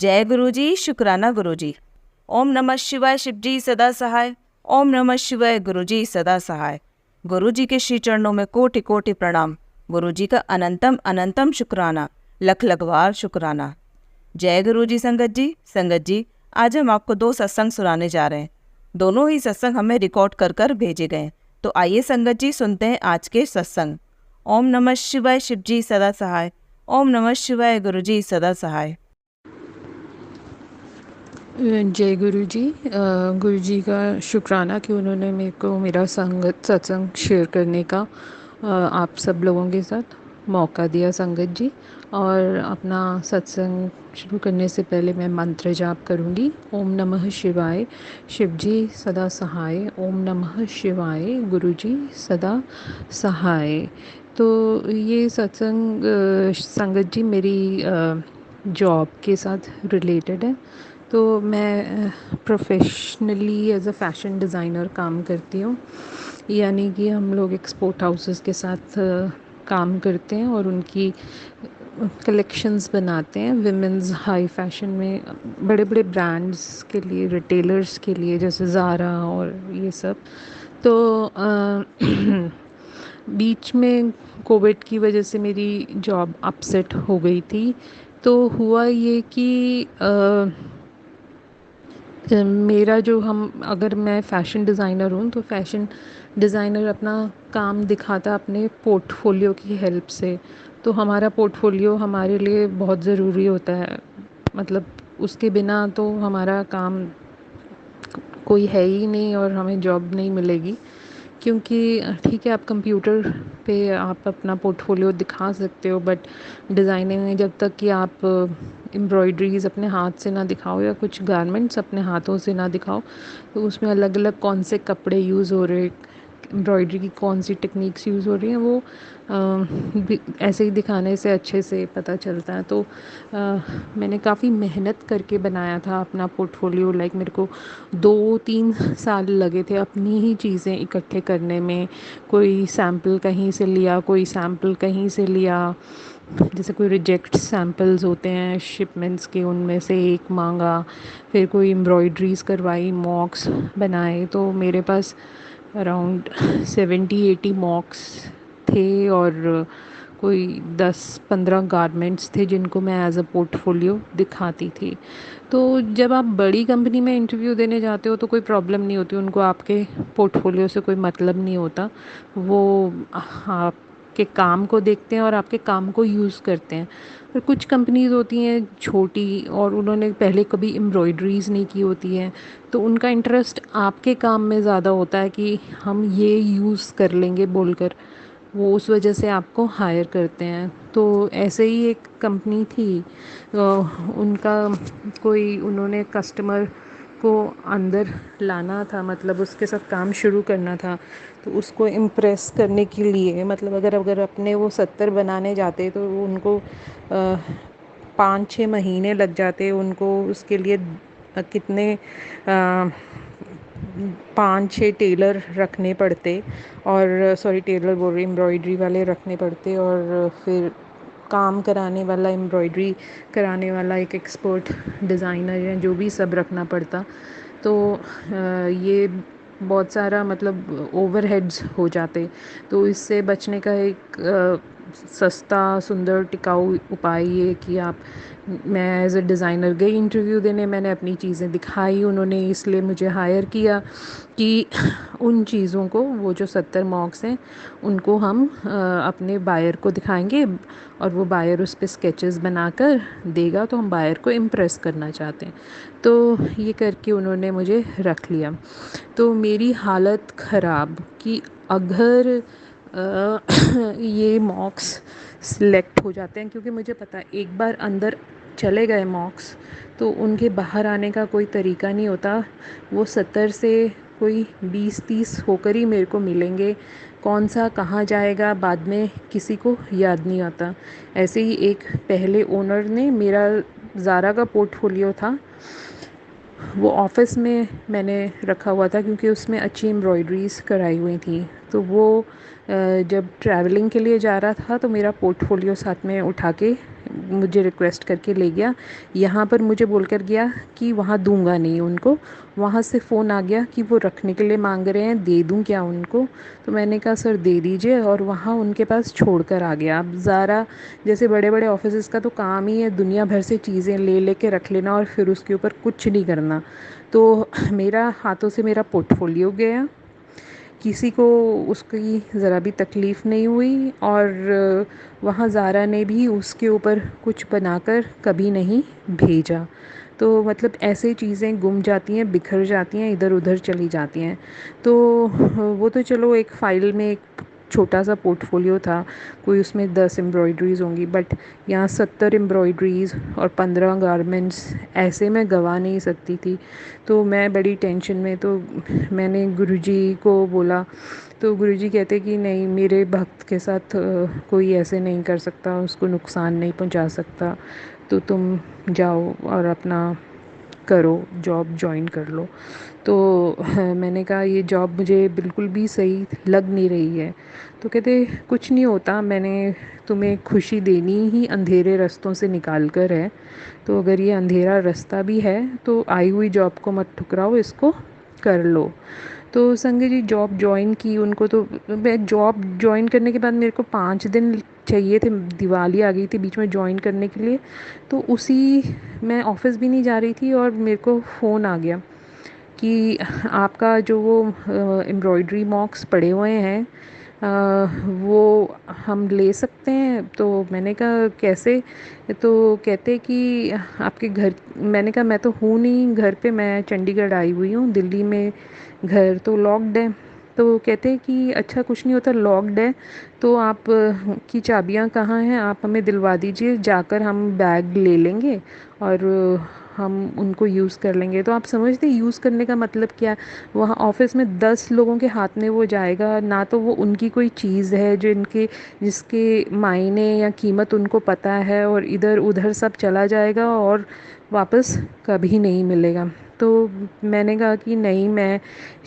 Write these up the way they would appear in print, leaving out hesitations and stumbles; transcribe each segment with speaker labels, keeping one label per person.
Speaker 1: जय गुरु जी, शुक्राना गुरु जी। ओम नमः शिवाय, शिव जी सदा सहाय। ओम नमः शिवाय, गुरु जी सदा सहाय। गुरु जी के श्री चरणों में कोटि कोटि प्रणाम। गुरु जी का अनंतम अनंतम शुक्राना, लख लख बार शुक्राना। जय गुरु जी। संगत जी, आज हम आपको दो सत्संग सुनाने जा रहे हैं। दोनों ही सत्संग हमें रिकॉर्ड कर कर भेजे गए। तो आइए संगत जी, सुनते हैं आज के सत्संग। ओम नमः शिवाय, शिव जी सदा सहाय। ओम नमः शिवाय, गुरु जी सदा सहाय।
Speaker 2: जय गुरु जी। गुरु जी का शुक्राना कि उन्होंने मेरे को मेरा सत्संग शेयर करने का आप सब लोगों के साथ मौका दिया संगत जी। और अपना सत्संग शुरू करने से पहले मैं मंत्र जाप करूँगी। ओम नमः शिवाय, शिव जी सदा सहाय। ओम नमः शिवाय, गुरु जी सदा सहाय। तो ये सत्संग संगत जी मेरी जॉब के साथ रिलेटेड है। तो मैं professionally as a fashion designer काम करती हूँ, यानी कि हम लोग एक्सपोर्ट हाउसेस के साथ काम करते हैं और उनकी कलेक्शंस बनाते हैं विमेंस हाई फैशन में, बड़े बड़े ब्रांड्स के लिए, रिटेलर्स के लिए, जैसे ज़ारा और ये सब। तो बीच में कोविड की वजह से मेरी जॉब अपसेट हो गई थी। तो हुआ ये कि मेरा जो हम अगर मैं फ़ैशन डिज़ाइनर हूँ तो फ़ैशन डिज़ाइनर अपना काम दिखाता अपने पोर्टफोलियो की हेल्प से। तो हमारा पोर्टफोलियो हमारे लिए बहुत ज़रूरी होता है, मतलब उसके बिना तो हमारा काम कोई है ही नहीं और हमें जॉब नहीं मिलेगी। क्योंकि ठीक है, आप कंप्यूटर पे आप अपना पोर्टफोलियो दिखा सकते हो, बट डिज़ाइनिंग में जब तक कि आप एम्ब्रॉयडरीज़ अपने हाथ से ना दिखाओ या कुछ गारमेंट्स अपने हाथों से ना दिखाओ, तो उसमें अलग अलग कौन से कपड़े यूज़ हो रहे, एम्ब्रॉयडरी की कौन सी टेक्निक्स यूज़ हो रही हैं, वो ऐसे ही दिखाने से अच्छे से पता चलता है। तो मैंने काफ़ी मेहनत करके बनाया था अपना पोर्टफोलियो। लाइक मेरे को 2-3 साल लगे थे अपनी ही चीज़ें इकट्ठे करने में। कोई सैम्पल कहीं से लिया, कोई सैम्पल कहीं से लिया, जैसे कोई रिजेक्ट सैम्पल्स होते हैं शिपमेंट्स के, उनमें से एक मांगा, फिर कोई एम्ब्रॉयडरीज़ करवाई, मॉक्स बनाए। तो मेरे पास अराउंड 70-80 मॉक्स थे और कोई 10-15 गारमेंट्स थे जिनको मैं एज अ पोर्टफोलियो दिखाती थी। तो जब आप बड़ी कंपनी में इंटरव्यू देने जाते हो तो कोई प्रॉब्लम नहीं होती, उनको आपके पोर्टफोलियो से कोई मतलब नहीं होता। वो आपके काम को देखते हैं और आपके काम को यूज़ करते हैं। और कुछ कंपनीज़ होती हैं छोटी और उन्होंने पहले कभी एम्ब्रॉयडरीज़ नहीं की होती हैं, तो उनका इंटरेस्ट आपके काम में ज़्यादा होता है कि हम ये यूज़ कर लेंगे बोलकर, वो उस वजह से आपको हायर करते हैं। तो ऐसे ही एक कंपनी थी, उनका कोई उन्होंने कस्टमर को अंदर लाना था, मतलब उसके साथ काम शुरू करना था। तो उसको इम्प्रेस करने के लिए, मतलब अगर अगर अपने वो 70 बनाने जाते तो उनको 5-6 महीने लग जाते उनको उसके लिए। कितने 5-6 टेलर रखने पड़ते, और सॉरी टेलर बोल रही, एम्ब्रॉयडरी वाले रखने पड़ते, और फिर काम कराने वाला, एम्ब्रॉयडरी कराने वाला एक एक्सपर्ट डिज़ाइनर या जो भी सब रखना पड़ता। तो ये बहुत सारा मतलब ओवरहेड्स हो जाते। तो इससे बचने का एक सस्ता सुंदर टिकाऊ उपाय ये कि आप, मैं एज अ डिज़ाइनर गई इंटरव्यू देने, मैंने अपनी चीज़ें दिखाई, उन्होंने इसलिए मुझे हायर किया कि उन चीज़ों को, वो जो 70 मॉक्स हैं उनको हम अपने बायर को दिखाएंगे और वो बायर उस पर स्केचेस बनाकर देगा, तो हम बायर को इम्प्रेस करना चाहते हैं। तो ये करके उन्होंने मुझे रख लिया। तो मेरी हालत ख़राब कि अगर ये मॉक्स सिलेक्ट हो जाते हैं, क्योंकि मुझे पता है एक बार अंदर चले गए मॉक्स तो उनके बाहर आने का कोई तरीका नहीं होता। वो 70 से कोई 20-30 होकर ही मेरे को मिलेंगे। कौन सा कहाँ जाएगा बाद में किसी को याद नहीं आता। ऐसे ही एक पहले ओनर ने, मेरा ज़ारा का पोर्टफोलियो था, वो ऑफ़िस में मैंने रखा हुआ था क्योंकि उसमें अच्छी एम्ब्रॉयडरीज़ कराई हुई थी। तो वो जब ट्रैवलिंग के लिए जा रहा था तो मेरा पोर्टफोलियो साथ में उठा के मुझे रिक्वेस्ट करके ले गया। यहाँ पर मुझे बोल कर गया कि वहाँ दूंगा नहीं उनको। वहाँ से फ़ोन आ गया कि वो रखने के लिए मांग रहे हैं, दे दूँ क्या उनको? तो मैंने कहा सर दे दीजिए, और वहाँ उनके पास छोड़ कर आ गया। अब ज़ारा जैसे बड़े बड़े ऑफिस का तो काम ही है दुनिया भर से चीज़ें ले लेके रख लेना और फिर उसके ऊपर कुछ नहीं करना। तो मेरा हाथों से मेरा पोर्टफोलियो गया, किसी को उसकी ज़रा भी तकलीफ़ नहीं हुई, और वहाँ ज़ारा ने भी उसके ऊपर कुछ बनाकर कभी नहीं भेजा। तो मतलब ऐसे चीज़ें गुम जाती हैं, बिखर जाती हैं, इधर उधर चली जाती हैं। तो वो तो चलो एक फ़ाइल में एक छोटा सा पोर्टफोलियो था, कोई उसमें 10 एम्ब्रॉयडरीज़ होंगी, बट यहाँ 70 एम्ब्रॉयडरीज़ और 15 गारमेंट्स ऐसे मैं गवा नहीं सकती थी। तो मैं बड़ी टेंशन में, तो मैंने गुरुजी को बोला, तो गुरुजी कहते कि नहीं, मेरे भक्त के साथ कोई ऐसे नहीं कर सकता, उसको नुकसान नहीं पहुंचा सकता, तो तुम जाओ और अपना करो, जॉब जॉइन कर लो। तो मैंने कहा ये जॉब मुझे बिल्कुल भी सही लग नहीं रही है। तो कहते कुछ नहीं होता, मैंने तुम्हें खुशी देनी ही अंधेरे रास्तों से निकाल कर है, तो अगर ये अंधेरा रास्ता भी है तो आई हुई जॉब को मत ठुकराओ, इसको कर लो। तो संजय जी जॉब जॉइन की उनको, तो मैं जॉब जॉइन करने के बाद मेरे को 5 दिन चाहिए थे, दिवाली आ गई थी बीच में जॉइन करने के लिए। तो उसी मैं ऑफ़िस भी नहीं जा रही थी और मेरे को फ़ोन आ गया कि आपका जो वो एम्ब्रॉयडरी मॉक्स पड़े हुए हैं, वो हम ले सकते हैं? तो मैंने कहा कैसे? तो कहते कि आपके घर, मैंने कहा मैं तो हूँ नहीं घर पे, मैं चंडीगढ़ आई हुई हूँ, दिल्ली में घर तो लॉक्ड है। तो कहते कि अच्छा कुछ नहीं होता, लॉक्ड है तो आप की चाबियाँ कहाँ हैं, आप हमें दिलवा दीजिए, जाकर हम बैग ले लेंगे और हम उनको यूज़ कर लेंगे। तो आप समझते यूज़ करने का मतलब क्या? वहाँ ऑफिस में 10 लोगों के हाथ में वो जाएगा, ना तो वो उनकी कोई चीज़ है जिसके मायने या कीमत उनको पता है, और इधर उधर सब चला जाएगा और वापस कभी नहीं मिलेगा। तो मैंने कहा कि नहीं,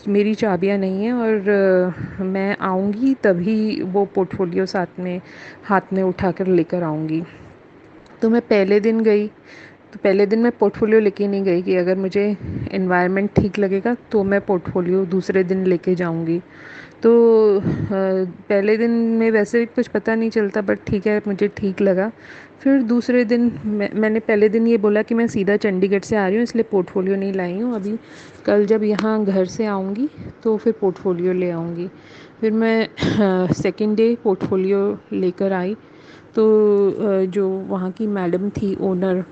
Speaker 2: मेरी चाबियाँ नहीं हैं, और मैं आऊँगी तभी वो पोर्टफोलियो साथ में हाथ में उठाकर लेकर आऊँगी। तो मैं पहले दिन गई, तो पहले दिन मैं पोर्टफोलियो लेके नहीं गई कि अगर मुझे एनवायरनमेंट ठीक लगेगा तो मैं पोर्टफोलियो दूसरे दिन लेके जाऊंगी। तो पहले दिन में वैसे भी कुछ पता नहीं चलता, बट ठीक है, मुझे ठीक लगा। फिर दूसरे दिन मैंने पहले दिन ये बोला कि मैं सीधा चंडीगढ़ से आ रही हूँ, इसलिए पोर्टफोलियो नहीं लाई हूँ अभी, कल जब यहाँ घर से आऊँगी तो फिर पोर्टफोलियो ले आऊँगी। फिर मैं सेकेंड डे पोर्टफोलियो लेकर आई। तो जो वहाँ की मैडम थी ओनर,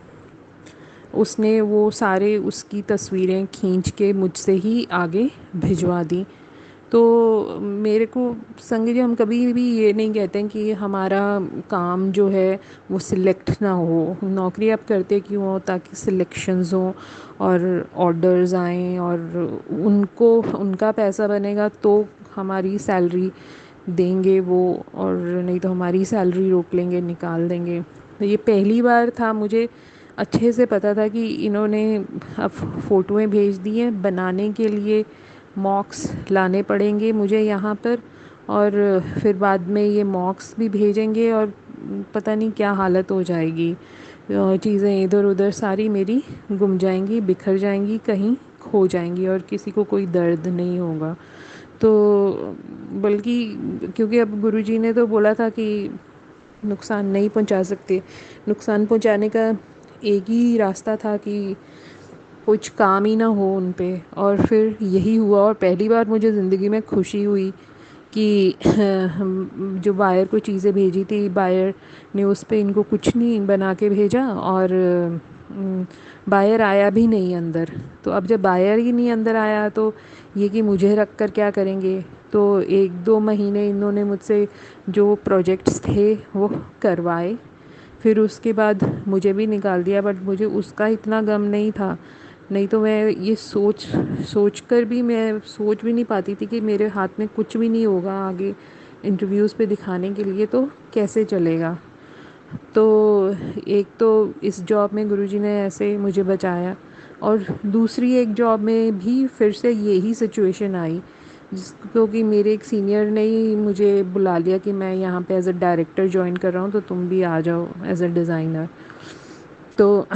Speaker 2: उसने वो सारे उसकी तस्वीरें खींच के मुझसे ही आगे भिजवा दी। तो मेरे को संगी जी, हम कभी भी ये नहीं कहते हैं कि हमारा काम जो है वो सिलेक्ट ना हो। नौकरी आप करते क्यों हो? ताकि सिलेक्शंस हों और ऑर्डर्स आएँ, और उनको उनका पैसा बनेगा तो हमारी सैलरी देंगे वो, और नहीं तो हमारी सैलरी रोक लेंगे, निकाल देंगे। तो ये पहली बार था, मुझे अच्छे से पता था कि इन्होंने अब फ़ोटोएँ भेज दी हैं, बनाने के लिए मॉक्स लाने पड़ेंगे मुझे यहाँ पर, और फिर बाद में ये मॉक्स भी भेजेंगे और पता नहीं क्या हालत हो जाएगी। चीज़ें इधर उधर सारी मेरी गुम जाएंगी, बिखर जाएंगी, कहीं खो जाएंगी, और किसी को कोई दर्द नहीं होगा। तो बल्कि क्योंकि अब गुरुजी ने तो बोला था कि नुकसान नहीं पहुंचा सकते, नुकसान पहुंचाने का एक ही रास्ता था कि कुछ काम ही ना हो उन पे, और फिर यही हुआ। और पहली बार मुझे ज़िंदगी में खुशी हुई कि हम जो बायर को चीज़ें भेजी थी, बायर ने उस पे इनको कुछ नहीं बना के भेजा, और बायर आया भी नहीं अंदर। तो अब जब बायर ही नहीं अंदर आया तो ये कि मुझे रख कर क्या करेंगे? तो 1-2 महीने इन्होंने मुझसे जो प्रोजेक्ट्स थे वो करवाए, फिर उसके बाद मुझे भी निकाल दिया, बट मुझे उसका इतना गम नहीं था। नहीं तो मैं ये सोच कर भी मैं सोच भी नहीं पाती थी कि मेरे हाथ में कुछ भी नहीं होगा आगे इंटरव्यूज़ पे दिखाने के लिए, तो कैसे चलेगा। तो एक तो इस जॉब में गुरुजी ने ऐसे मुझे बचाया, और दूसरी एक जॉब में भी फिर से यही सिचुएशन आई। क्योंकि मेरे एक सीनियर ने ही मुझे बुला लिया कि मैं यहाँ पे एज अ डायरेक्टर ज्वाइन कर रहा हूँ, तो तुम भी आ जाओ एज अ डिज़ाइनर। तो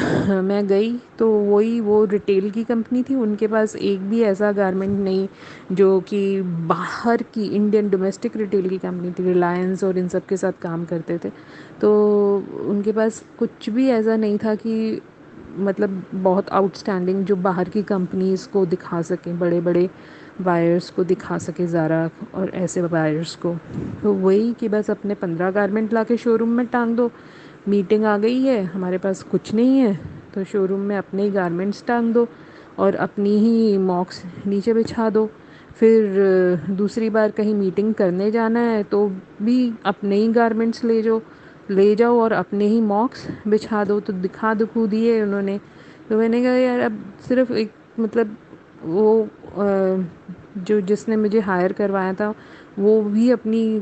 Speaker 2: मैं गई, तो वही वो रिटेल की कंपनी थी, उनके पास एक भी ऐसा गारमेंट नहीं जो कि बाहर की इंडियन डोमेस्टिक रिटेल की कंपनी थी, रिलायंस और इन सब के साथ काम करते थे। तो उनके पास कुछ भी ऐसा नहीं था कि मतलब बहुत आउटस्टैंडिंग जो बाहर की कंपनीज़ को दिखा सकें, बड़े बड़े बायर्स को दिखा सके, ज़ारा और ऐसे बायर्स को। तो वही कि बस अपने 15 गारमेंट ला के शोरूम में टांग दो, मीटिंग आ गई है, हमारे पास कुछ नहीं है, तो शोरूम में अपने ही गारमेंट्स टांग दो और अपनी ही मॉक्स नीचे बिछा दो। फिर दूसरी बार कहीं मीटिंग करने जाना है तो भी अपने ही गारमेंट्स ले जाओ और अपने ही मॉक्स बिछा दो। तो दिखू दिए उन्होंने। तो मैंने कहा यार, अब सिर्फ एक मतलब वो जो जिसने मुझे हायर करवाया था वो भी अपनी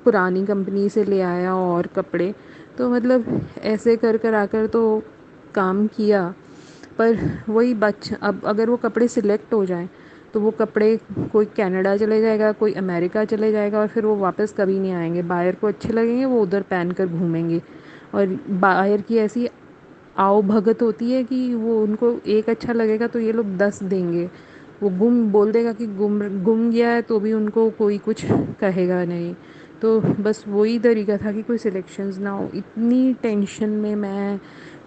Speaker 2: पुरानी कंपनी से ले आया और कपड़े। तो मतलब ऐसे कर आकर तो काम किया, पर वही अब अगर वो कपड़े सिलेक्ट हो जाएं तो वो कपड़े कोई कनाडा चले जाएगा, कोई अमेरिका चले जाएगा और फिर वो वापस कभी नहीं आएंगे। बायर को अच्छे लगेंगे, वो उधर पहन कर घूमेंगे। और बायर की ऐसी आओ भगत होती है कि वो उनको एक अच्छा लगेगा तो ये लोग 10 देंगे। वो गुम बोल देगा कि गुम गुम गया है तो भी उनको कोई कुछ कहेगा नहीं। तो बस वही तरीका था कि कोई सिलेक्शंस ना हो। इतनी टेंशन में मैं,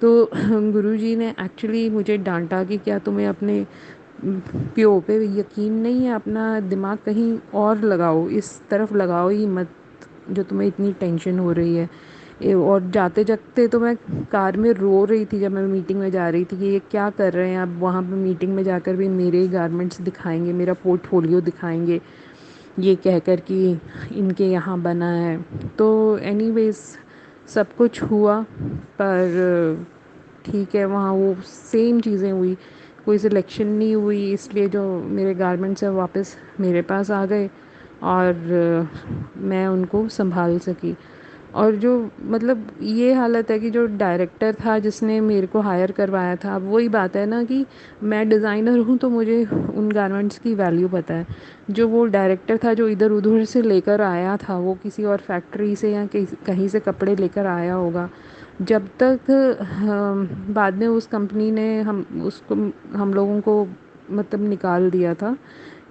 Speaker 2: तो गुरुजी ने एक्चुअली मुझे डांटा कि क्या तुम्हें अपने प्यो पे यकीन नहीं है, अपना दिमाग कहीं और लगाओ, इस तरफ लगाओ ही मत जो तुम्हें इतनी टेंशन हो रही है। और जाते जाते तो मैं कार में रो रही थी जब मैं मीटिंग में जा रही थी कि ये क्या कर रहे हैं। अब वहाँ पे मीटिंग में जाकर भी मेरे गारमेंट्स दिखाएंगे, मेरा पोर्टफोलियो दिखाएंगे, ये कहकर कि इनके यहाँ बना है। तो एनीवेज सब कुछ हुआ, पर ठीक है, वहाँ वो सेम चीज़ें हुई, कोई सिलेक्शन नहीं हुई, इसलिए जो मेरे गारमेंट्स हैं वापस मेरे पास आ गए और मैं उनको संभाल सकी। और जो मतलब ये हालत है कि जो डायरेक्टर था जिसने मेरे को हायर करवाया था, अब वही बात है ना कि मैं डिज़ाइनर हूँ तो मुझे उन गारमेंट्स की वैल्यू पता है। जो वो डायरेक्टर था जो इधर उधर से लेकर आया था, वो किसी और फैक्ट्री से या कहीं से कपड़े लेकर आया होगा। जब तक बाद में उस कंपनी ने हम लोगों को मतलब निकाल दिया था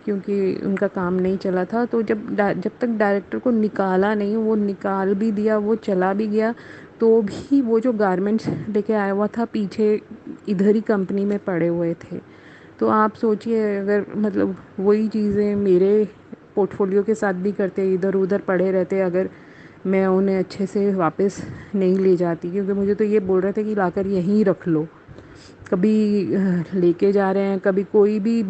Speaker 2: क्योंकि उनका काम नहीं चला था। तो जब तक डायरेक्टर को निकाला नहीं, वो निकाल भी दिया, वो चला भी गया, तो भी वो जो गारमेंट्स लेके आया हुआ था पीछे इधर ही कंपनी में पड़े हुए थे। तो आप सोचिए, अगर मतलब वही चीज़ें मेरे पोर्टफोलियो के साथ भी करते, इधर उधर पड़े रहते, अगर मैं उन्हें अच्छे से वापस नहीं ले जाती, क्योंकि मुझे तो ये बोल रहे थे कि लाकर यहीं रख लो। कभी लेके जा रहे हैं, कभी कोई भी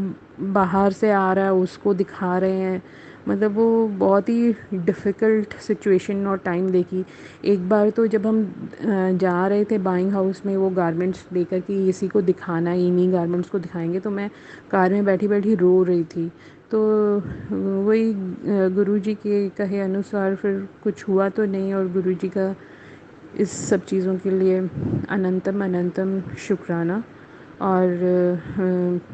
Speaker 2: बाहर से आ रहा है उसको दिखा रहे हैं। मतलब वो बहुत ही डिफ़िकल्ट सिचुएशन और टाइम देखी। एक बार तो जब हम जा रहे थे बाइंग हाउस में वो गारमेंट्स लेकर कि इसी को दिखाना है, इन्हीं गारमेंट्स को दिखाएंगे, तो मैं कार में बैठी बैठी रो रही थी। तो वही गुरुजी के कहे अनुसार फिर कुछ हुआ तो नहीं, और गुरुजी का इस सब चीज़ों के लिए अनंतम अनंतम शुक्राना। और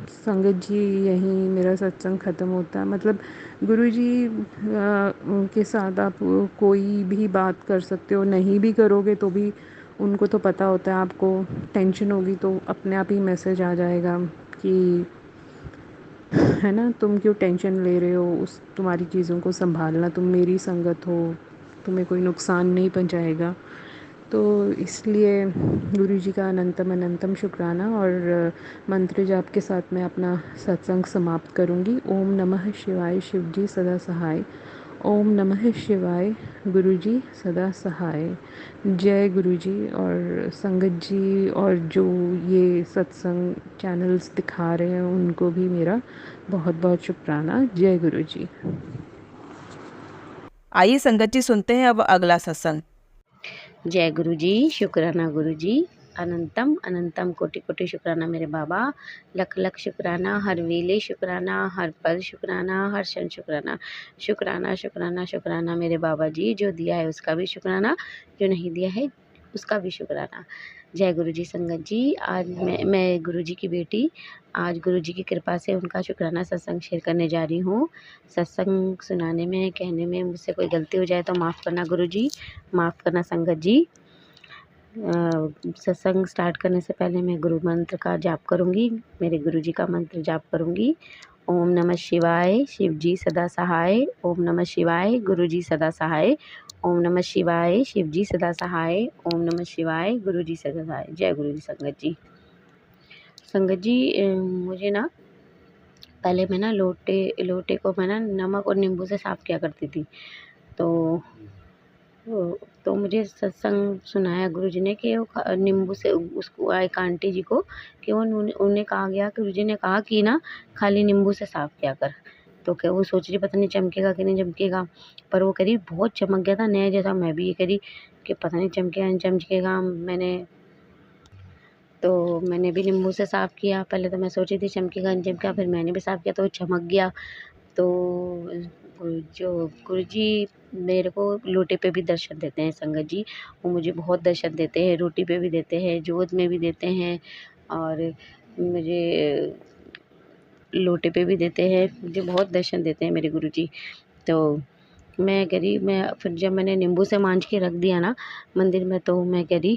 Speaker 2: संगत जी, यहीं मेरा सत्संग ख़त्म होता है। मतलब गुरुजी के साथ आप कोई भी बात कर सकते हो, नहीं भी करोगे तो भी उनको तो पता होता है। आपको टेंशन होगी तो अपने आप ही मैसेज आ जाएगा कि है ना, तुम क्यों टेंशन ले रहे हो, उस तुम्हारी चीज़ों को संभालना, तुम मेरी संगत हो, तुम्हें कोई नुकसान नहीं पहुंचाएगा। तो इसलिए गुरु जी का अनंतम अनंतम शुक्राना। और मंत्र जाप के साथ मैं अपना सत्संग समाप्त करूँगी। ओम नमः शिवाय, शिव जी सदा सहाय। ओम नमः शिवाय, गुरु जी सदा सहाय। जय गुरु जी और संगत जी, और जो ये सत्संग चैनल्स दिखा रहे हैं उनको भी मेरा बहुत बहुत शुक्राना। जय गुरु जी।
Speaker 1: आइए संगत जी, सुनते हैं अब अगला सत्संग।
Speaker 3: जय गुरु जी, शुक्राना गुरु जी, अनंतम अनंतम कोटि कोटि शुक्राना मेरे बाबा, लख लख शुक्राना, हर वेले शुक्राना, हर पल शुक्राना, हर क्षण शुक्राना। शुक्राना शुक्राना शुक्राना मेरे बाबा जी, जो दिया है उसका भी शुक्राना, जो नहीं दिया है उसका भी शुक्राना। जय गुरु जी। संगत जी, आज मैं गुरु जी की बेटी, आज गुरु जी की कृपा से उनका शुक्राना सत्संग शेयर करने जा रही हूँ। सत्संग सुनाने में, कहने में मुझसे कोई गलती हो जाए तो माफ़ करना गुरु जी, माफ़ करना संगत जी। सत्संग स्टार्ट करने से पहले मैं गुरु मंत्र का जाप करूँगी, मेरे गुरु जी का मंत्र जाप करूँगी। ओम नमः शिवाय, शिव जी सदा सहाय। ओम नमः शिवाय, गुरु जी सदा सहाय। ओम नमः शिवाय, शिव जी सदा सहाय। ओम नमः शिवाय, गुरु जी सदा सहाय। जय गुरु जी। संगत जी, संगत जी, मुझे ना पहले मैं ना लोटे को मैं ना नमक और नींबू से साफ़ किया करती थी। तो तो मुझे सत्संग सुनाया गुरुजी ने कि वो नींबू से उसको एक आंटी जी को कि उन्हें कहा गया, गुरुजी ने कहा कि ना खाली नींबू से साफ़ किया कर। तो क्या वो सोच रही पता नहीं चमकेगा कि नहीं चमकेगा, पर वो करी बहुत चमक गया था नया जैसा। मैं भी ये करी कि पता नहीं चमकेगा नहीं चमकेगा। मैंने भी नींबू से साफ़ किया। पहले तो मैं सोची थी चमकेगा नहीं चमकेगा, फिर मैंने भी साफ़ किया तो वो चमक गया। तो जो गुरुजी मेरे को लोटे पे भी दर्शन देते हैं संगत जी, वो मुझे बहुत दर्शन देते हैं, रोटी पे भी देते हैं, जोत में भी देते हैं और मुझे लोटे पे भी देते हैं, मुझे बहुत दर्शन देते हैं मेरे गुरुजी। तो मैं फिर जब मैंने नींबू से मांझ के रख दिया ना मंदिर में, तो मैं कह रही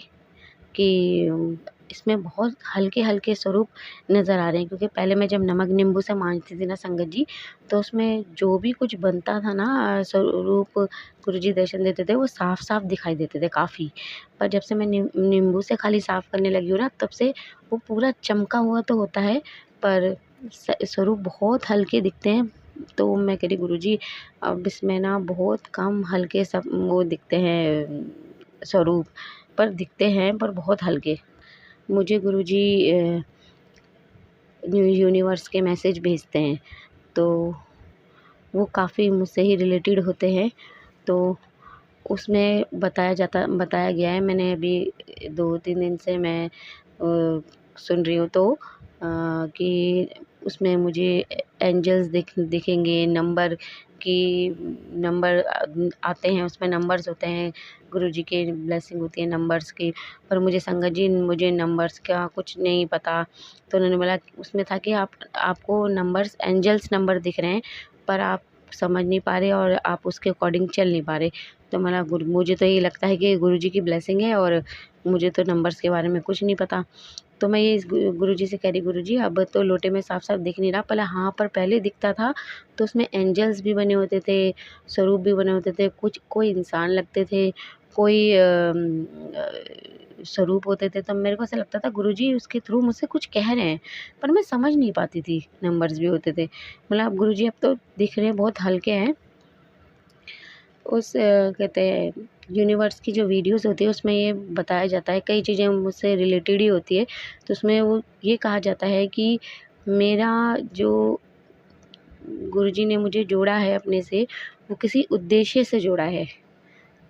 Speaker 3: कि इसमें बहुत हल्के-हल्के स्वरूप नज़र आ रहे हैं, क्योंकि पहले मैं जब नमक नींबू से मांजती थी ना संगत जी, तो उसमें जो भी कुछ बनता था ना स्वरूप गुरुजी दर्शन देते थे, वो साफ-साफ दिखाई देते थे काफ़ी। पर जब से मैं नींबू से खाली साफ़ करने लगी हूँ ना, तब से वो पूरा चमका हुआ तो होता है, पर स्वरूप बहुत हल्के दिखते हैं। तो मैं कह रही गुरुजी अब इसमें ना बहुत कम हल्के सब वो दिखते हैं स्वरूप, पर दिखते हैं पर बहुत हल्के। मुझे गुरुजी यूनिवर्स के मैसेज भेजते हैं, तो वो काफ़ी मुझसे ही रिलेटेड होते हैं। तो उसमें बताया गया है, मैंने अभी 2-3 दिन से मैं सुन रही हूँ, तो कि उसमें मुझे एंजल्स दिखेंगे, नंबर आते हैं, उसमें नंबर्स होते हैं, गुरुजी की ब्लेसिंग होती है नंबर्स की। पर मुझे संगत जी मुझे नंबर्स का कुछ नहीं पता। तो उन्होंने बोला उसमें था कि आपको नंबर्स एंजल्स नंबर दिख रहे हैं, पर आप समझ नहीं पा रहे और आप उसके अकॉर्डिंग चल नहीं पा रहे। तो मुझे तो ये लगता है कि गुरुजी की ब्लेसिंग है और मुझे तो नंबर्स के बारे में कुछ नहीं पता। तो मैं ये इस गुरुजी से कह रही गुरुजी अब तो लोटे में साफ-साफ दिख नहीं रहा, पहले हाँ, पर पहले दिखता था तो उसमें एंजल्स भी बने होते थे, स्वरूप भी बने होते थे, कोई इंसान लगते थे, कोई स्वरूप होते थे। तब मेरे को ऐसा लगता था गुरुजी उसके थ्रू मुझसे कुछ कह रहे हैं, पर मैं समझ नहीं पाती थी। नंबर्स भी होते थे। मतलब गुरुजी अब तो दिख रहे हैं, बहुत हल्के हैं। कहते हैं यूनिवर्स की जो वीडियोस होती है उसमें ये बताया जाता है, कई चीज़ें मुझसे रिलेटेड ही होती है, तो उसमें वो ये कहा जाता है कि मेरा जो गुरुजी ने मुझे जोड़ा है अपने से, वो किसी उद्देश्य से जोड़ा है।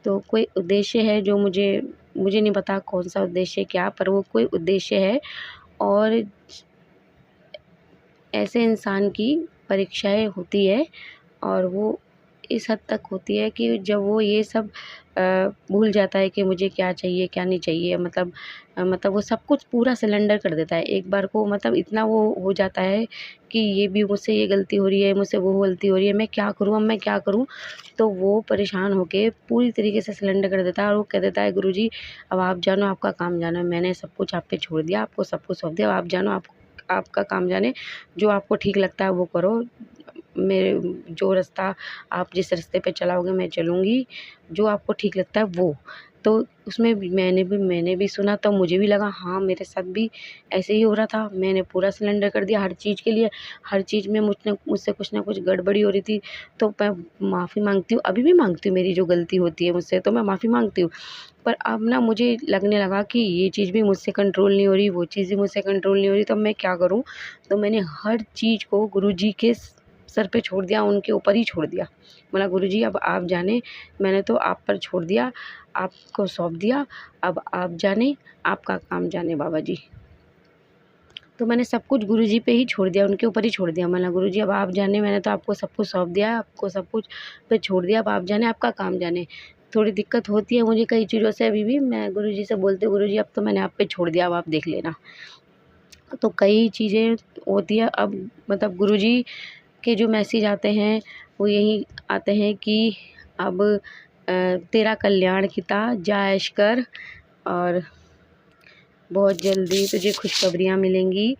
Speaker 3: तो कोई उद्देश्य है जो मुझे नहीं पता कौन-सा उद्देश्य क्या, पर वो कोई उद्देश्य है और ऐसे इंसान की परीक्षाएँ होती है और वो इस हद तक होती है कि जब वो ये सब भूल जाता है कि मुझे क्या चाहिए, क्या नहीं चाहिए, मतलब वो सब कुछ पूरा सरेंडर कर देता है। एक बार को मतलब इतना वो हो जाता है कि ये भी मुझसे ये गलती हो रही है, मुझसे वो गलती हो रही है, मैं क्या करूँ, अब मैं क्या करूँ? तो वो परेशान होके पूरी तरीके से सरेंडर कर देता है और वो कह देता है गुरुजी अब आप जानो, आपका काम जानो, मैंने सब कुछ आप पे छोड़ दिया, आपको सब कुछ सौंप दिया, अब आप जानो, आपका काम जाने, जो आपको ठीक लगता है वो करो। मेरे जो रास्ता आप जिस रास्ते पे चलाओगे मैं चलूँगी, जो आपको ठीक लगता है वो। तो उसमें मैंने भी सुना, तो मुझे भी लगा हाँ, मेरे साथ भी ऐसे ही हो रहा था। मैंने पूरा सिलेंडर कर दिया हर चीज़ के लिए, हर चीज़ में मुझसे कुछ ना कुछ गड़बड़ी हो रही थी, तो मैं माफ़ी माँगती हूँ, अभी भी माँगती हूँ, मेरी जो गलती होती है मुझसे तो मैं माफ़ी माँगती हूँ। पर अब ना मुझे लगने लगा कि ये चीज़ भी मुझसे कंट्रोल नहीं हो रही, वो चीज़ भी मुझसे कंट्रोल नहीं हो रही, तो अब मैं क्या करूँ? तो मैंने हर चीज़ को गुरुजी के सर पे छोड़ दिया, उनके ऊपर ही छोड़ दिया। बोला गुरुजी अब आप जाने, मैंने तो आप पर छोड़ दिया, आपको सौंप दिया, अब आप जाने, आपका काम जाने बाबा जी। तो मैंने सब कुछ गुरुजी पे ही छोड़ दिया, उनके ऊपर ही छोड़ दिया। बोला गुरुजी अब आप जाने, मैंने तो आपको सब कुछ सौंप दिया, आपको सब कुछ पे छोड़ दिया, अब आप जाने, आपका काम जाने। थोड़ी दिक्कत होती है मुझे कई चीज़ों से अभी भी। मैं गुरुजी से बोलती हूँ गुरुजी अब तो मैंने आप पे छोड़ दिया, अब आप देख लेना। तो कई चीज़ें होती है अब, मतलब गुरुजी के जो मैसेज आते हैं वो यही आते हैं कि अब तेरा कल्याण किता जा ऐश कर, और बहुत जल्दी तुझे खुशखबरियाँ मिलेंगी।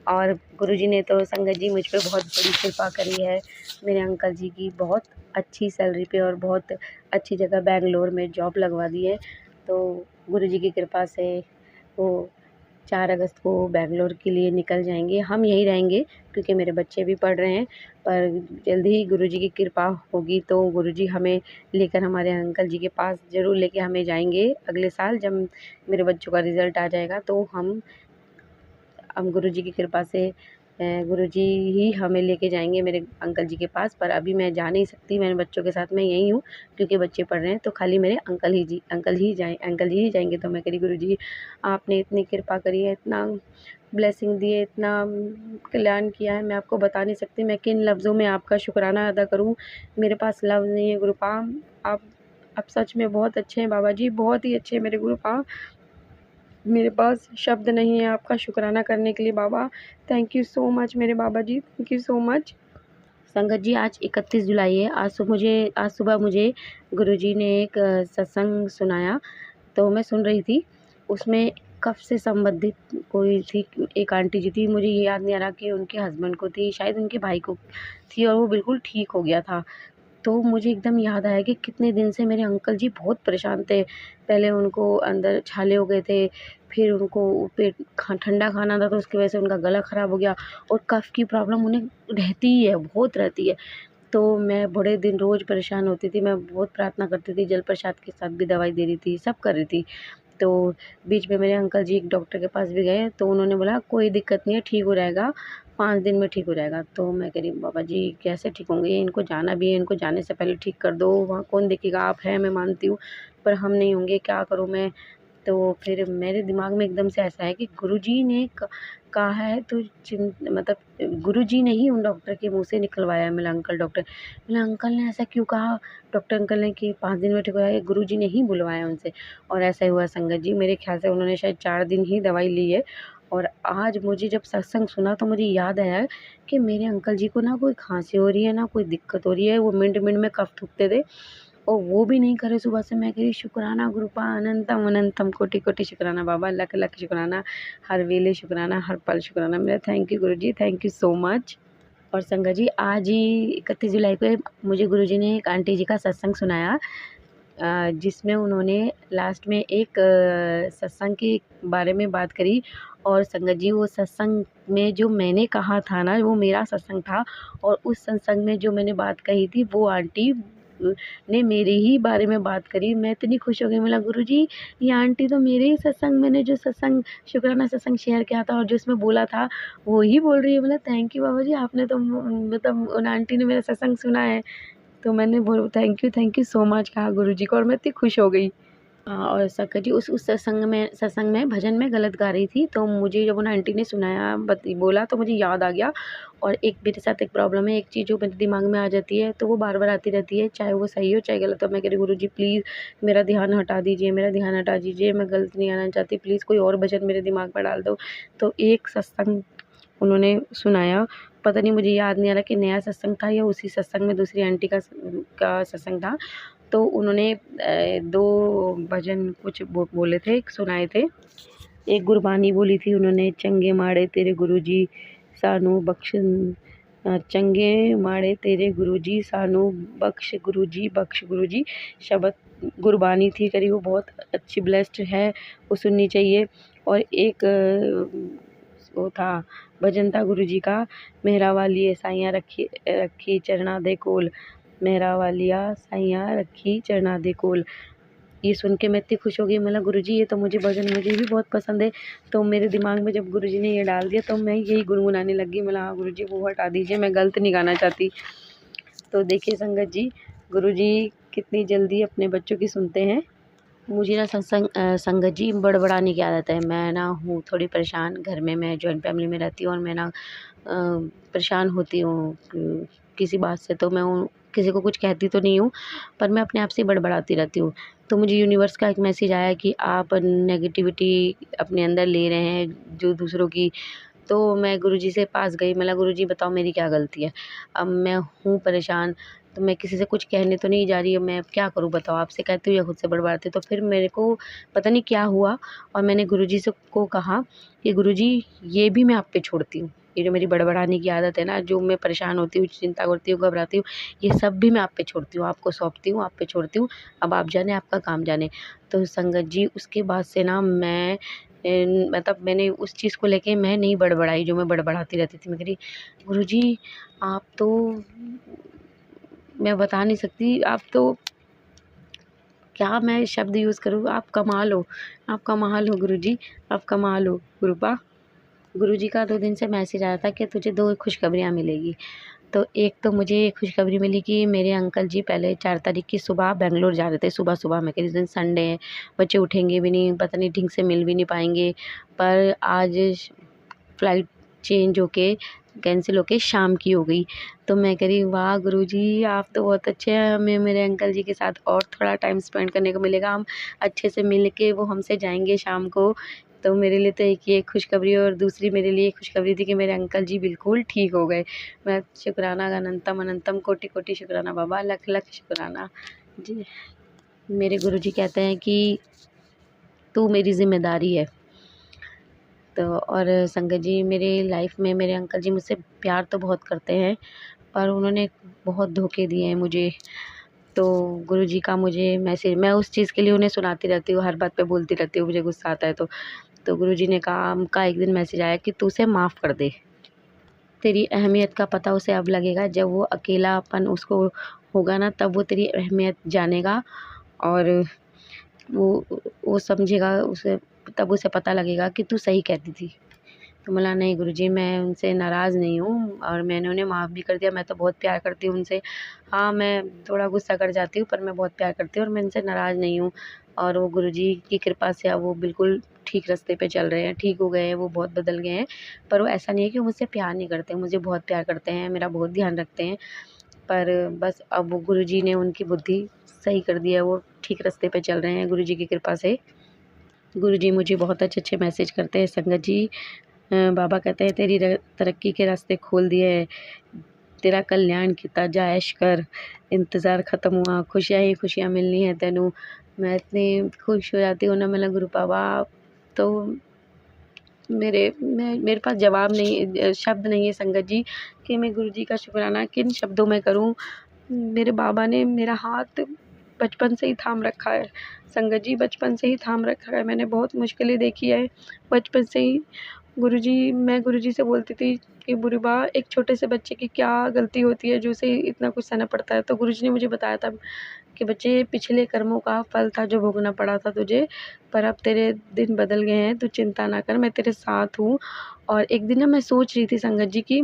Speaker 3: और गुरुजी ने तो संगत जी मुझ पे बहुत बड़ी कृपा करी है। मेरे अंकल जी की बहुत अच्छी सैलरी पे और बहुत अच्छी जगह बेंगलोर में जॉब लगवा दी है। तो गुरुजी की कृपा से वो 4 अगस्त को बेंगलोर के लिए निकल जाएंगे। हम यहीं रहेंगे क्योंकि मेरे बच्चे भी पढ़ रहे हैं, पर जल्दी ही गुरुजी की कृपा होगी तो गुरुजी हमें लेकर हमारे अंकल जी के पास ज़रूर लेके हमें जाएंगे। अगले साल जब मेरे बच्चों का रिज़ल्ट आ जाएगा तो हम गुरुजी की कृपा से गुरुजी ही हमें लेके जाएंगे मेरे अंकल जी के पास। पर अभी मैं जा नहीं सकती, मेरे बच्चों के साथ मैं यहीं हूँ क्योंकि बच्चे पढ़ रहे हैं। तो खाली मेरे अंकल जी ही जाएंगे। तो मैं कह रही गुरुजी आपने इतनी कृपा करी है, इतना ब्लेसिंग दी है, इतना कल्याण किया है, मैं आपको बता नहीं सकती। मैं किन लफ्ज़ों में आपका शुक्राना अदा करूँ, मेरे पास लफ्ज़ नहीं है। गुरुपा आप सच में बहुत अच्छे हैं बाबा जी, बहुत ही अच्छे हैं मेरे गुरुपा। मेरे पास शब्द नहीं है आपका शुक्राना करने के लिए बाबा। थैंक यू सो मच मेरे बाबा जी, थैंक यू सो मच। संगत जी आज 31 जुलाई है। आज सुबह मुझे गुरुजी ने एक सत्संग सुनाया, तो मैं सुन रही थी। उसमें कफ़ से संबंधित कोई थी, एक आंटी जी थी, मुझे ये याद नहीं आ रहा कि उनके हस्बैंड को थी, शायद उनके भाई को थी, और वो बिल्कुल ठीक हो गया था। तो मुझे एकदम याद आया कि कितने दिन से मेरे अंकल जी बहुत परेशान थे। पहले उनको अंदर छाले हो गए थे, फिर उनको पेट ठंडा खाना था तो उसकी वजह से उनका गला ख़राब हो गया, और कफ़ की प्रॉब्लम उन्हें रहती ही है, बहुत रहती है। तो मैं बड़े दिन रोज़ परेशान होती थी, मैं बहुत प्रार्थना करती थी, जल प्रसाद के साथ भी दवाई दे रही थी, सब कर रही थी। तो बीच में मेरे अंकल जी एक डॉक्टर के पास भी गए, तो उन्होंने बोला कोई दिक्कत नहीं है, ठीक हो जाएगा, 5 दिन में ठीक हो जाएगा। तो मैं कह रही बाबा जी कैसे ठीक होंगे, इनको जाना भी है, इनको जाने से पहले ठीक कर दो, वहाँ कौन देखेगा, आप हैं मैं मानती हूँ, पर हम नहीं होंगे, क्या करूँ मैं। तो फिर मेरे दिमाग में एकदम से ऐसा है कि गुरुजी ने कहा है तो मतलब गुरुजी ने ही उन डॉक्टर के मुंह से निकलवाया है। मेरा अंकल डॉक्टर, मेरे अंकल ने ऐसा क्यों कहा, डॉक्टर अंकल ने कि 5 दिन में ठीक हो जाएगा, गुरुजी ने ही बुलवाया उनसे, और ऐसा ही हुआ संगत जी। मेरे ख्याल से उन्होंने शायद 4 दिन ही दवाई ली है। और आज मुझे जब सत्संग सुना तो मुझे याद आया कि मेरे अंकल जी को ना कोई खांसी हो रही है, ना कोई दिक्कत हो रही है, वो मिनट मिनट में कफ थूकते थे और वो भी नहीं करे सुबह से। मैं कह रही शुक्राना गुरुपा, अनंतम अनंतम कोटि कोटि शुक्राना बाबा, लख लख शुक्राना, हर वेले शुक्राना, हर पल शुक्राना मेरा। Thank you Guruji, thank you so much. और संगत जी आज ही 31 जुलाई को मुझे गुरुजी ने एक आंटी जी का सत्संग सुनाया, जिसमें उन्होंने लास्ट में एक सत्संग के बारे में बात करी। और संगत जी वो सत्संग में जो मैंने कहा था ना, वो मेरा सत्संग था, और उस सत्संग में जो मैंने बात कही थी वो आंटी ने मेरे ही बारे में बात करी। मैं इतनी खुश हो गई, बोला गुरुजी ये आंटी तो मेरे ही सत्संग, मैंने जो सत्संग शुक्राना सत्संग शेयर किया था और जो उसमें बोला था वो ही बोल रही है। बोला थैंक यू बाबा जी, आपने तो मतलब उन आंटी ने मेरा सत्संग सुना है। तो मैंने बोल थैंक यू सो मच कहा गुरुजी को, और मैं इतनी खुश हो गई। और संगत जी उस सत्संग में भजन में गलत गा रही थी, तो मुझे जब उन आंटी ने सुनाया बोला तो मुझे याद आ गया। और एक मेरे साथ एक प्रॉब्लम है, एक चीज़ जो मेरे दिमाग में आ जाती है तो वो बार बार आती रहती है, चाहे वो सही हो चाहे गलत हो। मैं कह रही गुरुजी प्लीज़ मेरा ध्यान हटा दीजिए, मेरा ध्यान हटा दीजिए, मैं गलत नहीं आना चाहती, प्लीज़ कोई और भजन मेरे दिमाग में डाल दो। तो एक सत्संग उन्होंने सुनाया, पता नहीं मुझे याद नहीं आ रहा कि नया सत्संग था या उसी सत्संग में दूसरी आंटी का सत्संग था। तो उन्होंने 2 भजन कुछ बोले थे, सुनाए थे। एक गुरबानी बोली थी उन्होंने, चंगे माड़े तेरे गुरुजी सानू बख्श, चंगे माड़े तेरे गुरुजी सानू बख्श गुरुजी शब्द गुरबानी थी करी, वो बहुत अच्छी ब्लेस्ड है, वो सुननी चाहिए। और एक वो था भजन था गुरुजी का, मेहरा वाली साइयाँ रखी चरना दे कोल, मेहरा वालिया साइयाँ रखी चरना दे कोल। ये सुन के मैं इतनी खुश हो गई, मतलब गुरुजी ये तो मुझे भजन मुझे भी बहुत पसंद है। तो मेरे दिमाग में जब गुरुजी ने ये डाल दिया तो मैं यही गुनगुनाने लगी, मतलब हाँ गुरुजी वो हटा दीजिए, मैं गलत नहीं गाना चाहती। तो देखिए संगत जी गुरुजी कितनी जल्दी अपने बच्चों की सुनते हैं। मुझे ना संगत जी बड़बड़ाने की आदत है। मैं ना हूँ थोड़ी परेशान, घर में मैं जॉइंट फैमिली में रहती हूँ और मैं ना परेशान होती हूँ किसी बात से, तो मैं किसी को कुछ कहती तो नहीं हूँ, पर मैं अपने आप से बड़बड़ाती रहती हूँ। तो मुझे यूनिवर्स का एक मैसेज आया कि आप नेगेटिविटी अपने अंदर ले रहे हैं जो दूसरों की। तो मैं गुरुजी से पास गई, मैं बोला गुरुजी बताओ मेरी क्या गलती है? अब मैं हूँ परेशान, तो मैं किसी से कुछ कहने तो नहीं जा रही, अब मैं क्या करूँ बताओ? आपसे कहती हूँ या खुद से बड़बड़ाती हूँ? तो फिर मेरे को पता नहीं क्या हुआ और मैंने गुरुजी से को कहा कि गुरुजी ये भी मैं आप पे छोड़ती हूँ। ये जो मेरी बड़बड़ाने की आदत है ना, जो मैं परेशान होती हूँ, चिंता करती हूँ, घबराती हूँ, ये सब भी मैं आप पे छोड़ती हूँ, आपको सौंपती हूँ, आप पे छोड़ती हूँ। अब आप जाने, आपका काम जाने। तो संगत जी उसके बाद से ना मैं मतलब मैंने उस चीज़ को लेके मैं नहीं बड़बड़ाई जो मैं बड़बड़ाती रहती थी। मैं कह रही गुरुजी आप तो, मैं बता नहीं सकती, आप तो, क्या मैं शब्द यूज़ करूँ? आप कमाल हो, आप कमाल हो गुरुजी, आप कमाल हो। गुरुपा गुरुजी का 2 दिन से मैसेज आया था कि तुझे 2 खुशखबरियाँ मिलेगी। तो एक तो मुझे खुशखबरी मिली कि मेरे अंकल जी पहले 4 तारीख की सुबह बैंगलोर जा रहे थे, सुबह-सुबह में, कि इस दिन संडे है, बच्चे उठेंगे भी नहीं, पता नहीं ठीक से मिल भी नहीं पाएँगे। पर आज फ्लाइट चेंज होके, कैंसिल होके शाम की हो गई। तो मैं कह रही वाह गुरुजी आप तो बहुत अच्छे हैं, हमें मेरे अंकल जी के साथ और थोड़ा टाइम स्पेंड करने को मिलेगा, हम अच्छे से मिल के वो हमसे जाएँगे शाम को। तो मेरे लिए तो एक ये खुशखबरी, और दूसरी मेरे लिए खुशखबरी थी कि मेरे अंकल जी बिल्कुल ठीक हो गए। मैं शुक्राना अनंतम अनंतम कोटि-कोटि शुक्राना बाबा, लख-लख शुक्राना। जी, मेरे गुरुजी कहते हैं कि तू मेरी ज़िम्मेदारी है। तो और संगत जी मेरे लाइफ में मेरे अंकल जी मुझसे प्यार तो बहुत करते हैं, पर उन्होंने बहुत धोखे दिए हैं मुझे। तो गुरुजी का मुझे मैसेज, मैं उस चीज़ के लिए उन्हें सुनाती रहती हूँ, हर बात पे बोलती रहती हूँ, मुझे गुस्सा आता है तो। तो गुरुजी ने कहा, उनका एक दिन मैसेज आया कि तू उसे माफ़ कर दे। तेरी अहमियत का पता उसे अब लगेगा, जब वो अकेलापन उसको होगा ना, तब वो तेरी अहमियत जानेगा और वो वो समझेगा, उसे तब उसे पता लगेगा कि तू सही कहती थी। तो बोला नहीं गुरुजी मैं उनसे नाराज़ नहीं हूँ और मैंने उन्हें माफ़ भी कर दिया, मैं तो बहुत प्यार करती हूँ उनसे। हाँ, मैं थोड़ा गुस्सा कर जाती हूँ पर मैं बहुत प्यार करती हूँ और मैं उनसे नाराज़ नहीं हूँ। और वो गुरुजी की कृपा से अब वो बिल्कुल ठीक रास्ते पे चल रहे हैं, ठीक हो गए हैं, वो बहुत बदल गए हैं। पर वो ऐसा नहीं है कि वो मुझसे प्यार नहीं करते, मुझे बहुत प्यार करते हैं, मेरा बहुत ध्यान रखते हैं। पर बस अब वो गुरुजी ने उनकी बुद्धि सही कर दी है, वो ठीक रास्ते पे चल रहे हैं गुरुजी की कृपा से। गुरुजी मुझे बहुत अच्छे-अच्छे मैसेज करते हैं संगत जी। बाबा कहते हैं तेरी तरक्की के रास्ते खोल दिए हैं, तेरा कल्याण किता जा, ऐश कर, इंतज़ार ख़त्म हुआ, खुशियाँ ही खुशियाँ मिलनी है तेनू। मैं इतनी खुश हो जाती हूँ ना, मतलब गुरु बाबा तो मेरे पास जवाब नहीं, शब्द नहीं है संगत जी कि मैं गुरुजी का शुक्राना किन शब्दों में करूँ। मेरे बाबा ने मेरा हाथ बचपन से ही थाम रखा है संगत जी, बचपन से ही थाम रखा है। मैंने बहुत मुश्किलें देखी है बचपन से ही। मैं गुरुजी से बोलती थी कि बुरीबा एक छोटे से बच्चे की क्या गलती होती है जो उसे इतना कुछ सहना पड़ता है। तो गुरुजी ने मुझे बताया था कि बच्चे पिछले कर्मों का फल था जो भोगना पड़ा था तुझे, पर अब तेरे दिन बदल गए हैं, तू चिंता ना कर, मैं तेरे साथ हूँ। और एक दिन ना मैं सोच रही थी संगत जी कि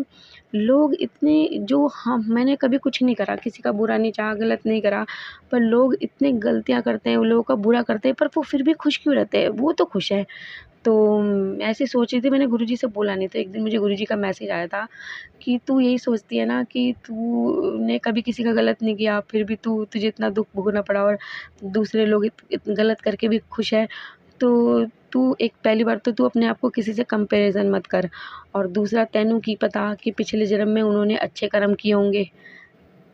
Speaker 3: लोग इतने जो, हाँ मैंने कभी कुछ नहीं करा, किसी का बुरा नहीं चाहा, गलत नहीं करा, पर लोग इतनी गलतियाँ करते हैं, वो लोगों का बुरा करते हैं, पर वो फिर भी खुश क्यों रहते हैं? वो तो खुश है। तो ऐसे सोच रही थी, मैंने गुरुजी से बोला नहीं। तो एक दिन मुझे गुरुजी का मैसेज आया था कि तू यही सोचती है ना कि तूने कभी किसी का गलत नहीं किया, फिर भी तुझे इतना दुःख भोगना पड़ा और दूसरे लोग गलत करके भी खुश है। तो तू एक, पहली बार तो तू अपने आप को किसी से कंपैरिज़न मत कर, और दूसरा तैनू की पता कि पिछले जन्म में उन्होंने अच्छे कर्म किए होंगे,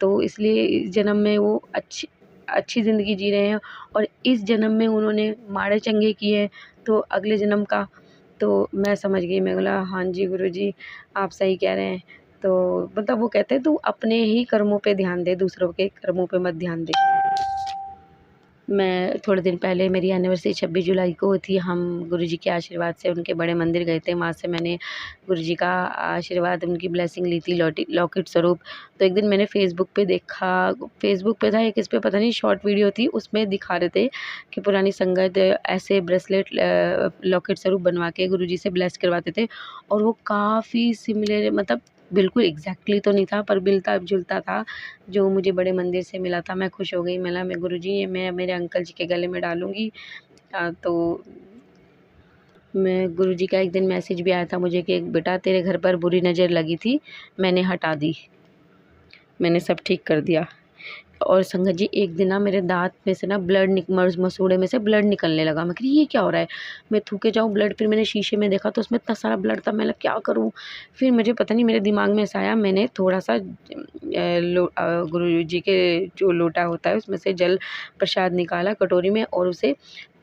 Speaker 3: तो इसलिए इस जन्म में वो अच्छी ज़िंदगी जी रहे हैं, और इस जन्म में उन्होंने माड़े चंगे किए हैं, तो अगले जन्म का। तो मैं समझ गई, मैं बोला हाँ जी गुरुजी आप सही कह रहे हैं। तो मतलब वो कहते हैं तू अपने ही कर्मों पे ध्यान दे, दूसरों के कर्मों पे मत ध्यान दे। मैं थोड़े दिन पहले, मेरी एनिवर्सरी 26 जुलाई को थी, हम गुरुजी के आशीर्वाद से उनके बड़े मंदिर गए थे, वहाँ से मैंने गुरुजी का आशीर्वाद, उनकी ब्लेसिंग ली थी लॉकेट स्वरूप। तो एक दिन मैंने फ़ेसबुक पे देखा, फ़ेसबुक पे था या किस पे पता नहीं, शॉर्ट वीडियो थी, उसमें दिखा रहे थे कि पुरानी संगत ऐसे ब्रेसलेट लॉकेट स्वरूप बनवा के गुरुजी से ब्लेस करवाते थे, और वो काफ़ी सिमिलर, मतलब बिल्कुल एग्जैक्टली तो नहीं था पर मिलता-जुलता था जो मुझे बड़े मंदिर से मिला था। मैं खुश हो गई, मैं गुरुजी ये मैं मेरे अंकल जी के गले में डालूँगी। तो मैं, गुरुजी का एक दिन मैसेज भी आया था मुझे कि बेटा तेरे घर पर बुरी नज़र लगी थी, मैंने हटा दी, मैंने सब ठीक कर दिया। और संगत जी एक दिन ना मेरे दाँत में से ना मसूड़े में से ब्लड निकलने लगा। मैं कह रही ये क्या हो रहा है? मैं थूके जाऊँ ब्लड, फिर मैंने शीशे में देखा तो उसमें इतना सारा ब्लड था। मैं लगा क्या करूँ? फिर मुझे पता नहीं मेरे दिमाग में ऐसा आया, मैंने थोड़ा-सा गुरुजी के जो लोटा होता है उसमें से जल प्रसाद निकाला कटोरी में और उसे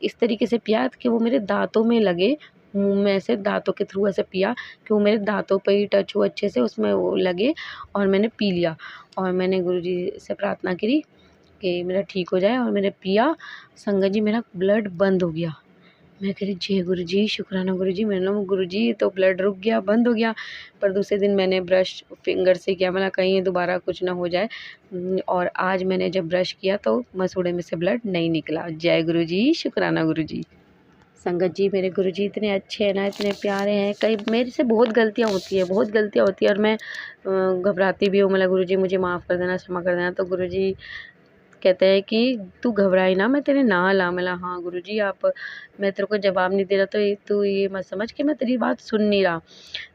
Speaker 3: इस तरीके से पिया कि वो मेरे दाँतों में लगे, मुँह में ऐसे दाँतों के थ्रू ऐसे पिया कि वो मेरे दाँतों पे ही टच हुआ अच्छे से, उसमें वो लगे और मैंने पी लिया। और मैंने गुरुजी से प्रार्थना करी कि मेरा ठीक हो जाए और मैंने पिया। संगत जी मेरा ब्लड बंद हो गया। मैं कह रही जय गुरुजी, शुक्राना गुरुजी। मैंने बोला गुरुजी तो ब्लड रुक गया, बंद हो गया। पर दूसरे दिन मैंने ब्रश फिंगर से किया, मतलब कहीं दोबारा कुछ ना हो जाए। और आज मैंने जब ब्रश किया तो मसूड़े में से ब्लड नहीं निकला। जय गुरुजी, शुक्राना गुरुजी। संगत जी मेरे गुरुजी इतने अच्छे हैं ना, इतने प्यारे हैं। कई मेरे से बहुत गलतियाँ होती है, बहुत गलतियाँ होती है और मैं घबराती भी हूँ, मतलब गुरुजी मुझे माफ़ कर देना, क्षमा कर देना। तो गुरुजी कहते हैं कि तू घबराई ना, मैं तेरे नाल हाँ। मैं हाँ गुरुजी आप, मैं तेरे को जवाब नहीं दे रहा तो तू ये मत समझ कि मैं तेरी बात सुन नहीं रहा।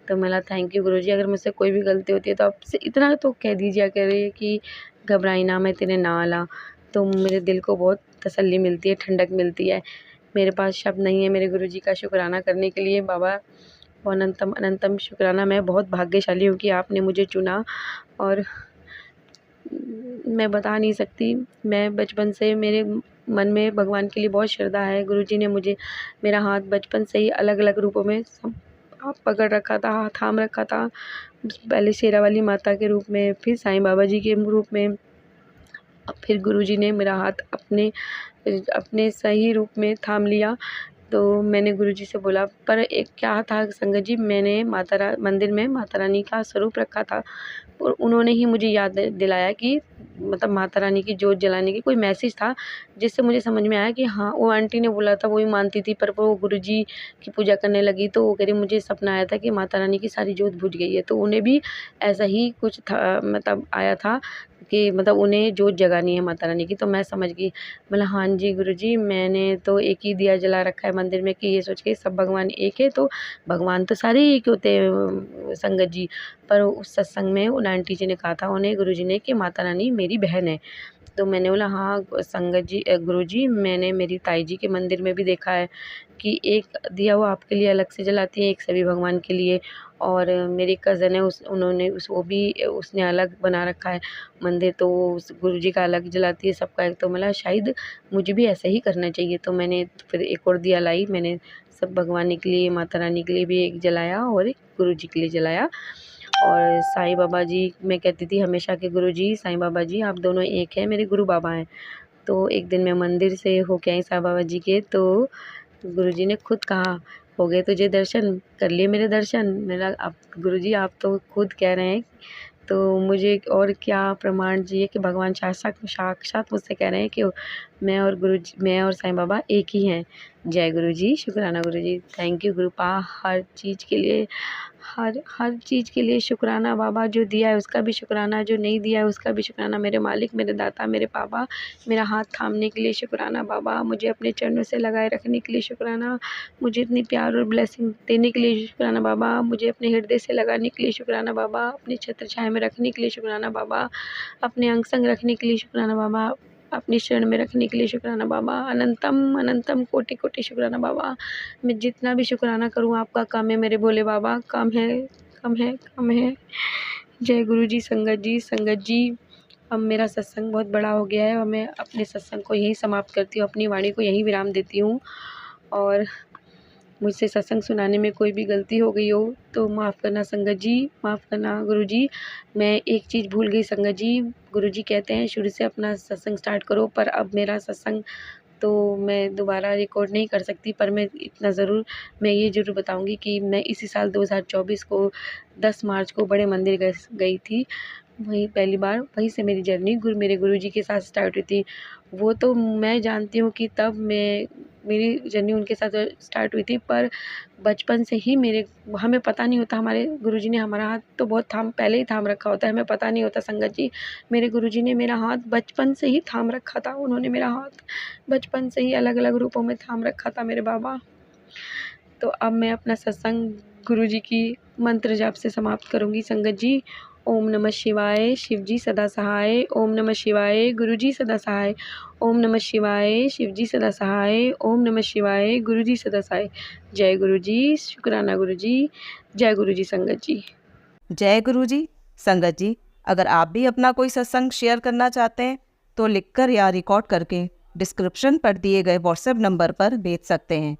Speaker 3: तो मैं थैंक यू गुरुजी, अगर मुझसे कोई भी गलती होती है तो आपसे इतना तो कह दीजिए करे कि घबराई ना, मैं तेरे नाल हाँ। तो मेरे दिल को बहुत तसल्ली मिलती है, ठंडक मिलती है। मेरे पास शब्द नहीं है मेरे गुरुजी का शुक्राना करने के लिए। बाबा अनंतम अनंतम शुक्राना। मैं बहुत भाग्यशाली हूँ कि आपने मुझे चुना और मैं बता नहीं सकती। मैं बचपन से मेरे मन में भगवान के लिए बहुत श्रद्धा है। गुरुजी ने मुझे मेरा हाथ बचपन से ही अलग-अलग रूपों में पकड़ रखा था, थाम रखा था। पहले शेरावाली माता के रूप में, फिर साईं बाबा जी के रूप में, फिर गुरुजी ने मेरा हाथ अपने सही रूप में थाम लिया। तो मैंने गुरुजी से बोला, पर एक क्या था संगत जी, मैंने मंदिर में माता रानी का स्वरूप रखा था और उन्होंने ही मुझे याद दिलाया कि मतलब माता रानी की जोत जलाने की कोई मैसेज था, जिससे मुझे समझ में आया कि हाँ, वो आंटी ने बोला था, वो ही मानती थी, पर वो गुरुजी की पूजा करने लगी तो वो कह रही मुझे सपना आया था कि माता रानी की सारी जोत बुझ गई है। तो उन्हें भी ऐसा ही कुछ था, मतलब आया था कि मतलब उन्हें जोत जगानी है माता रानी की। तो मैं समझ गई, बोला हाँ जी गुरुजी, मैंने तो एक ही दिया जला रखा है मंदिर में कि ये सोच के सब भगवान एक है, तो भगवान तो सारे एक होते हैं संगत जी। पर उस सत्संग में उन आंटी जी ने कहा था उन्हें गुरुजी ने कि माता रानी मेरी बहन है। तो मैंने बोला हाँ संगत जी गुरुजी, मैंने मेरी ताई जी के मंदिर में भी देखा है कि एक दिया वो आपके लिए अलग से जलाती है, एक सभी भगवान के लिए। और मेरी कज़न है उसने अलग बना रखा है मंदिर, तो वो उस गुरुजी का अलग जलाती है, सबका एक। तो मला शायद मुझे भी ऐसा ही करना चाहिए। तो मैंने फिर एक और दिया लाई, मैंने सब भगवान के लिए, माता रानी के लिए भी एक जलाया और एक गुरुजी के लिए जलाया। और साईं बाबा जी, मैं कहती थी हमेशा कि गुरुजी साईं बाबा जी आप दोनों एक हैं, मेरे गुरु बाबा हैं। तो एक दिन मैं मंदिर से होके आई साईं बाबा जी के, तो गुरुजी ने खुद कहा हो गए तुझे दर्शन, कर लिए मेरे दर्शन। मेरा अब गुरुजी आप तो खुद कह रहे हैं, तो मुझे और क्या प्रमाण चाहिए कि भगवान साक्षात मुझसे कह रहे हैं कि मैं और साईं बाबा एक ही हैं। जय गुरुजी, शुक्राना गुरुजी। थैंक यू गुरुपा, हर चीज़ के लिए, हर चीज़ के लिए शुक्राना बाबा। जो दिया है उसका भी शुक्राना, जो नहीं दिया है उसका भी शुक्राना। मेरे मालिक, मेरे दाता, मेरे पापा, मेरा हाथ थामने के लिए शुक्राना बाबा, मुझे अपने चरणों से लगाए रखने के लिए शुक्राना, मुझे इतनी प्यार और ब्लेसिंग देने के लिए शुक्राना बाबा, मुझे अपने हृदय से लगाने के लिए शुक्राना बाबा, अपनी छत्र छाया में रखने के लिए शुक्राना बाबा, अपने अंग संग रखने के लिए शुक्राना बाबा, अपनी शरण में रखने के लिए शुक्राना बाबा। अनंतम अनंतम कोटि कोटि शुक्राना बाबा। मैं जितना भी शुक्राना करूँ आपका कम है मेरे भोले बाबा, कम है, कम है, कम है। जय गुरु जी, संगत जी, संगत जी। अब मेरा सत्संग बहुत बड़ा हो गया है और मैं अपने सत्संग को यहीं समाप्त करती हूँ, अपनी वाणी को यहीं विराम देती हूँ। और मुझसे सत्संग सुनाने में कोई भी गलती हो गई हो तो माफ़ करना संगत जी, माफ़ करना गुरुजी। मैं एक चीज़ भूल गई संगत जी, गुरुजी कहते हैं शुरू से अपना सत्संग स्टार्ट करो, पर अब मेरा सत्संग तो मैं दोबारा रिकॉर्ड नहीं कर सकती। पर मैं इतना ज़रूर, मैं ये ज़रूर बताऊंगी कि मैं इसी साल 2024 को 10 मार्च को बड़े मंदिर गई थी। वहीं पहली बार, वहीं से मेरी जर्नी मेरे गुरुजी के साथ स्टार्ट हुई थी। वो तो मैं जानती हूँ कि तब मेरी जर्नी उनके साथ स्टार्ट हुई थी, पर बचपन से ही हमें पता नहीं होता, हमारे गुरुजी ने हमारा हाथ तो बहुत पहले ही थाम रखा होता है, हमें पता नहीं होता संगत जी। मेरे गुरुजी ने मेरा हाथ बचपन से ही थाम रखा था, उन्होंने मेरा हाथ बचपन से ही अलग अलग रूपों में थाम रखा था मेरे बाबा। तो अब मैं अपना सत्संग गुरुजी की मंत्र जाप से समाप्त करूँगी संगत जी।
Speaker 4: ओम नमः शिवाय। शिवजी सदा सहाय। ओम नमः शिवाय। गुरुजी सदा सहाय। ओम नमः शिवाय। शिवजी सदा सहाय। ओम नमः शिवाय। गुरुजी सदा सहाय। जय गुरुजी। शुक्राना गुरुजी। जय गुरुजी संगत जी।
Speaker 1: जय गुरु जी। संगत जी, अगर आप भी अपना कोई सत्संग शेयर करना चाहते हैं तो लिखकर या रिकॉर्ड करके डिस्क्रिप्शन पर दिए गए व्हाट्सएप नंबर पर भेज सकते हैं।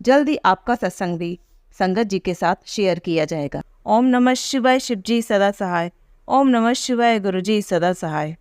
Speaker 1: जल्दी आपका सत्संग भी संगत जी के साथ शेयर किया जाएगा। ओम नमः शिवाय। शिवजी सदा सहाय। ओम नमः शिवाय। गुरुजी सदा सहाय।